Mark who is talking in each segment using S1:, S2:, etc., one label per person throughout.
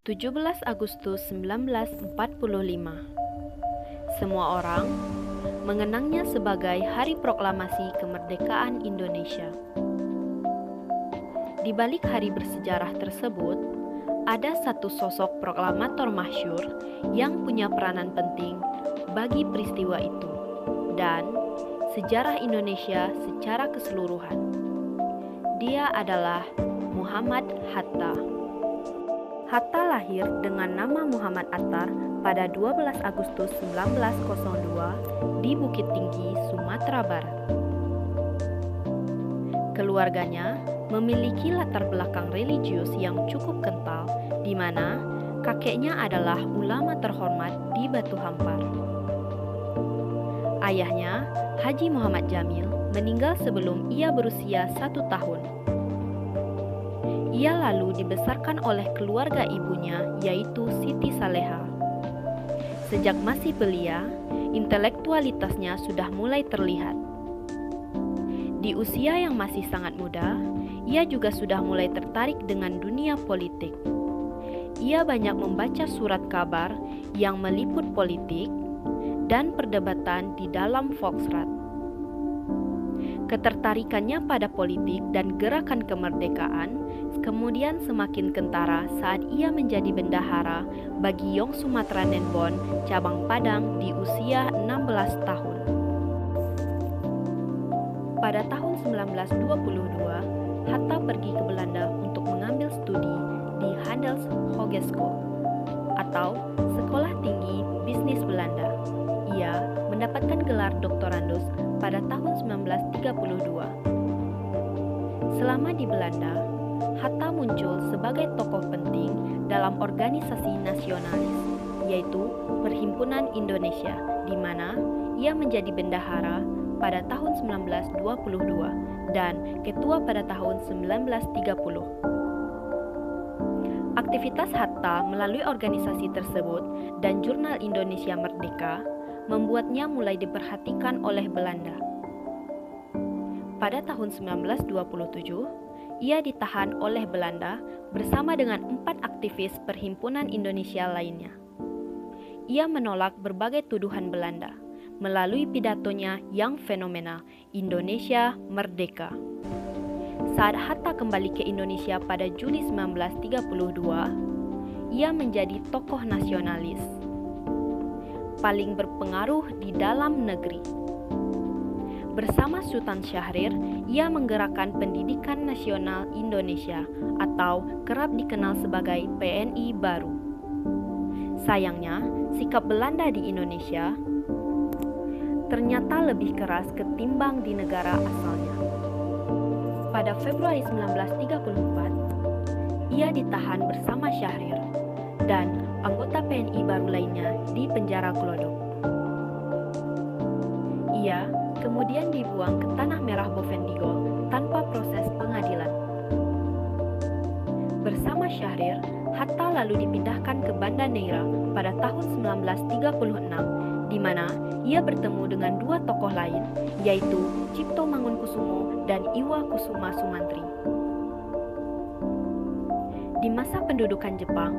S1: 17 Agustus 1945. Semua orang mengenangnya sebagai Hari Proklamasi Kemerdekaan Indonesia. Di balik hari bersejarah tersebut, ada satu sosok proklamator masyhur yang punya peranan penting bagi peristiwa itu dan sejarah Indonesia secara keseluruhan. Dia adalah Muhammad Hatta. Hatta lahir dengan nama Muhammad Attar pada 12 Agustus 1902 di Bukit Tinggi, Sumatera Barat. Keluarganya memiliki latar belakang religius yang cukup kental, di mana kakeknya adalah ulama terhormat di Batu Hampar. Ayahnya, Haji Muhammad Jamil, meninggal sebelum ia berusia 1 tahun. Ia lalu dibesarkan oleh keluarga ibunya, yaitu Siti Saleha. Sejak masih belia, intelektualitasnya sudah mulai terlihat. Di usia yang masih sangat muda, ia juga sudah mulai tertarik dengan dunia politik. Ia banyak membaca surat kabar yang meliput politik dan perdebatan di dalam Volksrat. Ketertarikannya pada politik dan gerakan kemerdekaan kemudian semakin kentara saat ia menjadi bendahara bagi Yong Sumatra Nenbon cabang Padang di usia 16 tahun. Pada tahun 1922, Hatta pergi ke Belanda untuk mengambil studi di Handels Hogeschool atau Sekolah Tinggi Bisnis Belanda. Ia mendapatkan gelar doktorandus pada tahun 1932. Selama di Belanda, Hatta muncul sebagai tokoh penting dalam organisasi nasionalis, yaitu Perhimpunan Indonesia, di mana ia menjadi bendahara pada tahun 1922 dan ketua pada tahun 1930. Aktivitas Hatta melalui organisasi tersebut dan Jurnal Indonesia Merdeka membuatnya mulai diperhatikan oleh Belanda. Pada tahun 1927, ia ditahan oleh Belanda bersama dengan 4 aktivis Perhimpunan Indonesia lainnya. Ia menolak berbagai tuduhan Belanda melalui pidatonya yang fenomenal, Indonesia Merdeka. Saat Hatta kembali ke Indonesia pada Juli 1932, ia menjadi tokoh nasionalis paling berpengaruh di dalam negeri. Bersama Sultan Syahrir, ia menggerakkan Pendidikan Nasional Indonesia atau kerap dikenal sebagai PNI baru. Sayangnya, sikap Belanda di Indonesia ternyata lebih keras ketimbang di negara asalnya. Pada Februari 1934, ia ditahan bersama Syahrir dan anggota PNI baru lainnya di penjara Glodok. Ia kemudian dibuang ke Tanah Merah Bovendigul tanpa proses pengadilan. Bersama Syahrir, Hatta lalu dipindahkan ke Banda Neira pada tahun 1936, di mana ia bertemu dengan 2 tokoh lain, yaitu Cipto Mangunkusumo dan Iwa Kusuma Sumantri. Di masa pendudukan Jepang,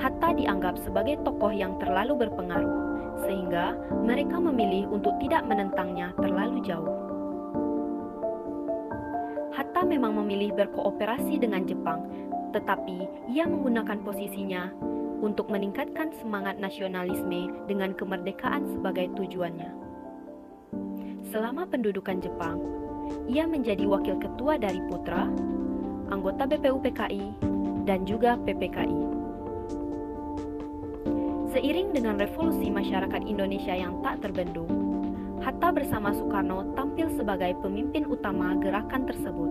S1: Hatta dianggap sebagai tokoh yang terlalu berpengaruh, sehingga mereka memilih untuk tidak menentangnya terlalu jauh. Hatta memang memilih berkooperasi dengan Jepang, tetapi ia menggunakan posisinya untuk meningkatkan semangat nasionalisme dengan kemerdekaan sebagai tujuannya. Selama pendudukan Jepang, ia menjadi wakil ketua dari Putra, anggota BPUPKI, dan juga PPKI. Seiring dengan revolusi masyarakat Indonesia yang tak terbendung, Hatta bersama Soekarno tampil sebagai pemimpin utama gerakan tersebut.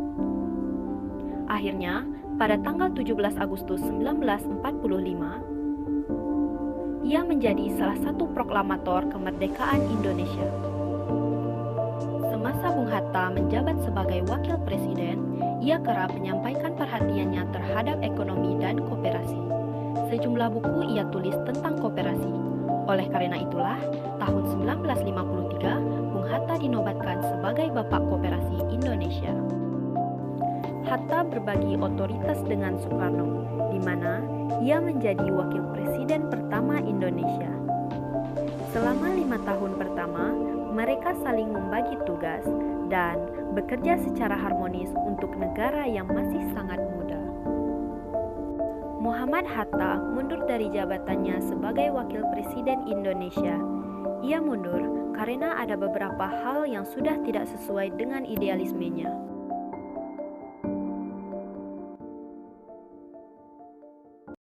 S1: Akhirnya, pada tanggal 17 Agustus 1945, ia menjadi salah satu proklamator kemerdekaan Indonesia. Semasa Bung Hatta menjabat sebagai wakil presiden, ia kerap menyampaikan perhatiannya terhadap ekonomi dan koperasi. Sejumlah buku ia tulis tentang koperasi. Oleh karena itulah, tahun 1953, Bung Hatta dinobatkan sebagai Bapak Koperasi Indonesia. Hatta berbagi otoritas dengan Soekarno, di mana ia menjadi wakil presiden pertama Indonesia. Selama 5 tahun pertama, mereka saling membagi tugas dan bekerja secara harmonis untuk negara yang masih sangat muda. Muhammad Hatta mundur dari jabatannya sebagai wakil presiden Indonesia. Ia mundur karena ada beberapa hal yang sudah tidak sesuai dengan idealismenya.